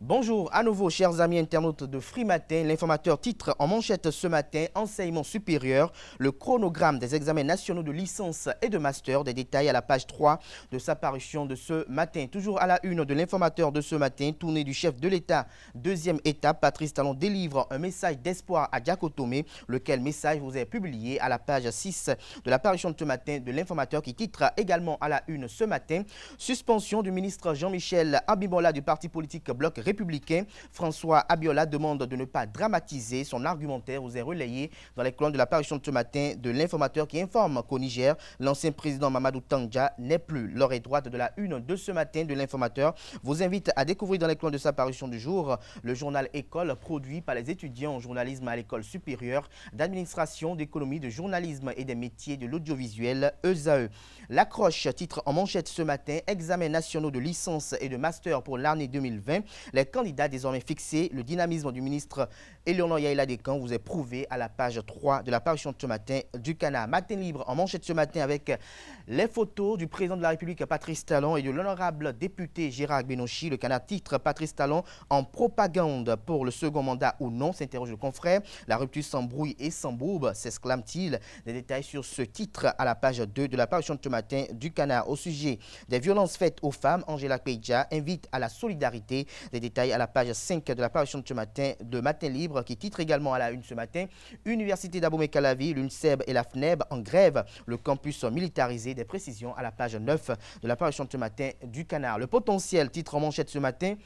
Bonjour à nouveau, chers amis internautes de Free Matin. L'informateur titre en manchette ce matin, enseignement supérieur, le chronogramme des examens nationaux de licence et de master. Des détails à la page 3 de sa parution de ce matin. Toujours à la une de l'informateur de ce matin, tournée du chef de l'État. Deuxième étape, Patrice Talon délivre un message d'espoir à Diakotomé, lequel message vous est publié à la page 6 de la parution de ce matin de l'informateur qui titre également à la une ce matin, suspension du ministre Jean-Michel Abimbola du parti politique Bloc républicain. François Abiola demande de ne pas dramatiser. Son argumentaire vous est relayé dans les colonnes de la parution de ce matin de l'informateur qui informe qu'au Niger, l'ancien président Mamadou Tandja n'est plus. L'oreille droite de la une de ce matin de l'informateur vous invite à découvrir dans les colonnes de sa parution du jour le journal École produit par les étudiants en journalisme à l'école supérieure d'administration, d'économie, de journalisme et des métiers de l'audiovisuel ESAE. L'accroche titre en manchette ce matin, examens nationaux de licence et de master pour l'année 2020. Les candidats désormais fixés, le dynamisme du ministre Eleonore Yaïla Descamps vous est prouvé à la page 3 de la parution de ce matin du Canard. Matin libre en manchette ce matin avec les photos du président de la République Patrice Talon et de l'honorable député Gérard Benochi. Le Canard titre Patrice Talon en propagande pour le second mandat ou non, s'interroge le confrère. La rupture sans bruit et sans bourbe, s'exclame-t-il. Des détails sur ce titre à la page 2 de la parution de ce matin du Canard. Au sujet des violences faites aux femmes, Angela Peidja invite à la solidarité. Des détails à la page 5 de la parution de ce matin de Matin Libre qui titre également à la une ce matin. Université d'Abomey-Calavi, l'UNSEB et la FNEB en grève. Le campus militarisé. Des précisions à la page 9 de la parution de ce matin du Canard. Le potentiel titre en manchette ce matin.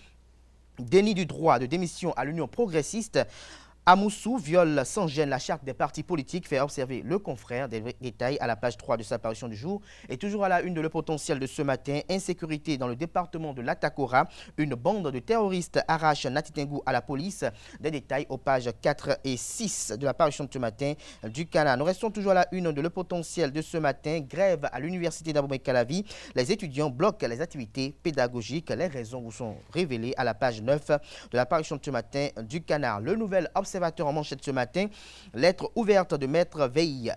Déni du droit de démission à l'Union progressiste. Amoussou viole sans gêne la charte des partis politiques, fait observer le confrère. Des détails à la page 3 de sa parution du jour. Et toujours à la une de Le Potentiel de ce matin, insécurité dans le département de l'Atakora. Une bande de terroristes arrache Natitengu à la police. Des détails aux pages 4 et 6 de la parution de ce matin du Canard. Nous restons toujours à la une de Le Potentiel de ce matin. Grève à l'université d'Abomey-Calavi. Les étudiants bloquent les activités pédagogiques. Les raisons vous sont révélées à la page 9 de la parution de ce matin du Canard. Le nouvel observateur en manchette ce matin, lettre ouverte de Maître Veille,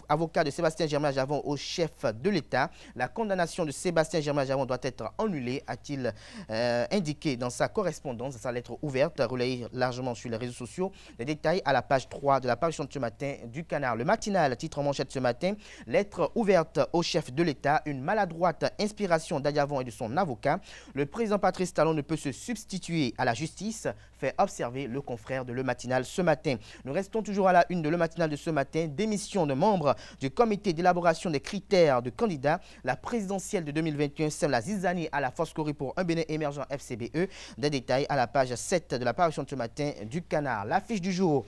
avocat de Sébastien Germain Javon au chef de l'État. La condamnation de Sébastien Germain Javon doit être annulée, a-t-il indiqué dans sa correspondance, sa lettre ouverte, relayée largement sur les réseaux sociaux. Les détails à la page 3 de la parution de ce matin du Canard. Le matinal, titre en manchette ce matin, lettre ouverte au chef de l'État, une maladroite inspiration d'Adiavon et de son avocat. Le président Patrice Talon ne peut se substituer à la justice, fait observer le confrère de Le Matinal ce matin. Nous restons toujours à la une de Le Matinal de ce matin. Démission de membres du comité d'élaboration des critères de candidats. La présidentielle de 2021 sème la zizanie à la force Corée pour un Bénin émergent FCBE. Des détails à la page 7 de la parution de ce matin du Canard. L'affiche du jour.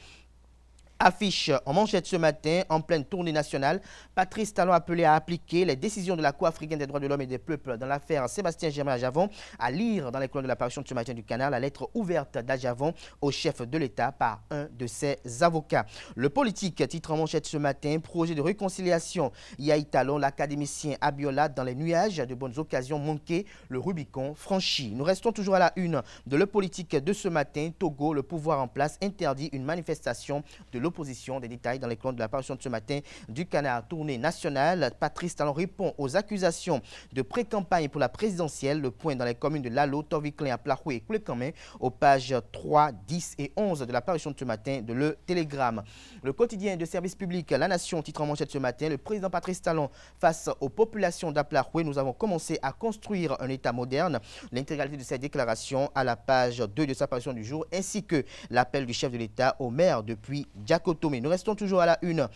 Affiche en manchette ce matin, en pleine tournée nationale, Patrice Talon appelé à appliquer les décisions de la Cour africaine des droits de l'homme et des peuples dans l'affaire Sébastien Germain Javon. À lire dans les colonnes de la parution de ce matin du Canard, la lettre ouverte d'Ajavon au chef de l'État par un de ses avocats. Le politique titre en manchette ce matin, projet de réconciliation. Yaï Talon, l'académicien Abiola dans les nuages, de bonnes occasions manquées, le Rubicon franchi. Nous restons toujours à la une de Le Politique de ce matin. Togo, le pouvoir en place interdit une manifestation de l'opposition. Des détails dans les colonnes de la parution de ce matin du Canard. Tournée nationale, Patrice Talon répond aux accusations de pré-campagne pour la présidentielle. Le point dans les communes de Lalo, Torviclin, Aplahoué et Koulekamé aux pages 3, 10 et 11 de la parution de ce matin de Le Télégramme. Le quotidien de service public La Nation titre en manchette ce matin, le président Patrice Talon face aux populations d'Aplahoué. Nous avons commencé à construire un État moderne. L'intégralité de cette déclaration à la page 2 de sa parution du jour, ainsi que l'appel du chef de l'État au maire depuis Diakotomé. Nous restons toujours à la une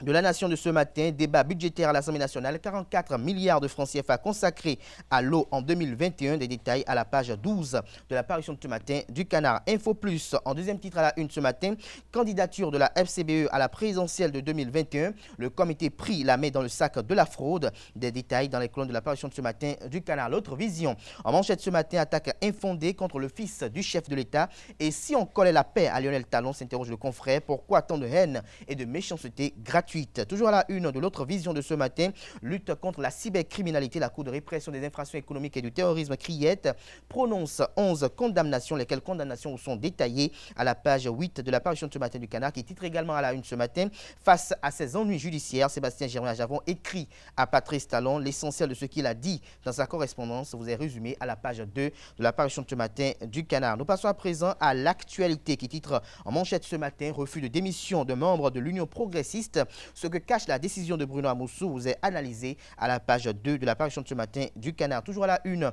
de La Nation de ce matin, débat budgétaire à l'Assemblée nationale, 44 milliards de francs CFA consacrés à l'eau en 2021. Des détails à la page 12 de la parution de ce matin du Canard. Info Plus, en deuxième titre à la une ce matin, candidature de la FCBE à la présidentielle de 2021. Le comité prit la main dans le sac de la fraude. Des détails dans les colonnes de la parution de ce matin du Canard. L'autre vision, en manchette ce matin, attaque infondée contre le fils du chef de l'État. Et si on collait la paix à Lionel Talon, s'interroge le confrère, pourquoi tant de haine et de méchanceté gratuite? gratuite. Toujours à la une de l'autre vision de ce matin, lutte contre la cybercriminalité, la Cour de répression des infractions économiques et du terrorisme CRIET prononce 11 condamnations, lesquelles condamnations sont détaillées à la page 8 de la parution de ce matin du Canard, qui titre également à la une ce matin. Face à ses ennuis judiciaires, Sébastien Germain Javon écrit à Patrice Talon l'essentiel de ce qu'il a dit dans sa correspondance vous est résumé à la page 2 de la parution de ce matin du Canard. Nous passons à présent à l'actualité qui titre en manchette ce matin refus de démission de membres de l'Union progressiste. Ce que cache la décision de Bruno Amoussou vous est analysé à la page 2 de la parution de ce matin du Canard. Toujours à la une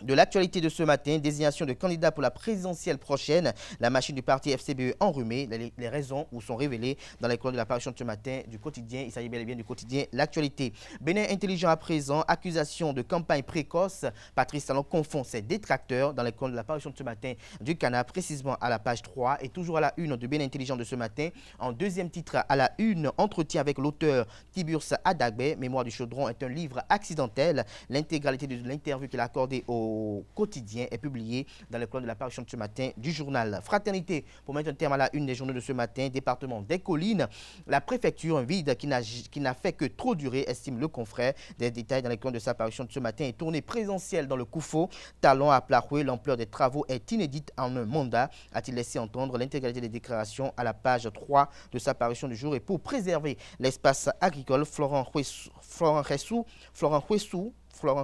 de l'actualité de ce matin, désignation de candidats pour la présidentielle prochaine. La machine du parti FCBE enrhumée. Les raisons où sont révélées dans les colonnes de la parution de ce matin du quotidien. Il s'agit bel et bien du quotidien L'actualité. Bénin intelligent à présent. Accusation de campagne précoce. Patrice Talon confond ses détracteurs dans les colonnes de la parution de ce matin du Canard, précisément à la page 3. Et toujours à la une de Bénin intelligent de ce matin. En deuxième titre, à la une, entretien avec l'auteur Tiburce Adagbe. Mémoire du chaudron est un livre accidentel. L'intégralité de l'interview qu'il a accordée au quotidien est publié dans les colonnes de la parution de ce matin du journal Fraternité. Pour mettre un terme à la une des journaux de ce matin, département des Collines, la préfecture, un vide qui n'a fait que trop durer, estime le confrère. Des détails dans les colonnes de sa parution de ce matin. Et tournée présentielle dans le Koufo, Talon à Plaroué, l'ampleur des travaux est inédite en un mandat, a-t-il laissé entendre. L'intégralité des déclarations à la page 3 de sa parution du jour. Et pour préserver l'espace agricole, Florent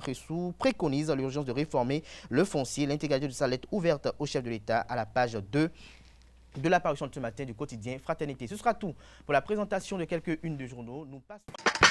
Huessou préconise l'urgence de réformer le foncier. L'intégralité de sa lettre ouverte au chef de l'État à la page 2 de la parution de ce matin du quotidien Fraternité. Ce sera tout pour la présentation de quelques-unes de journaux. Nous passons...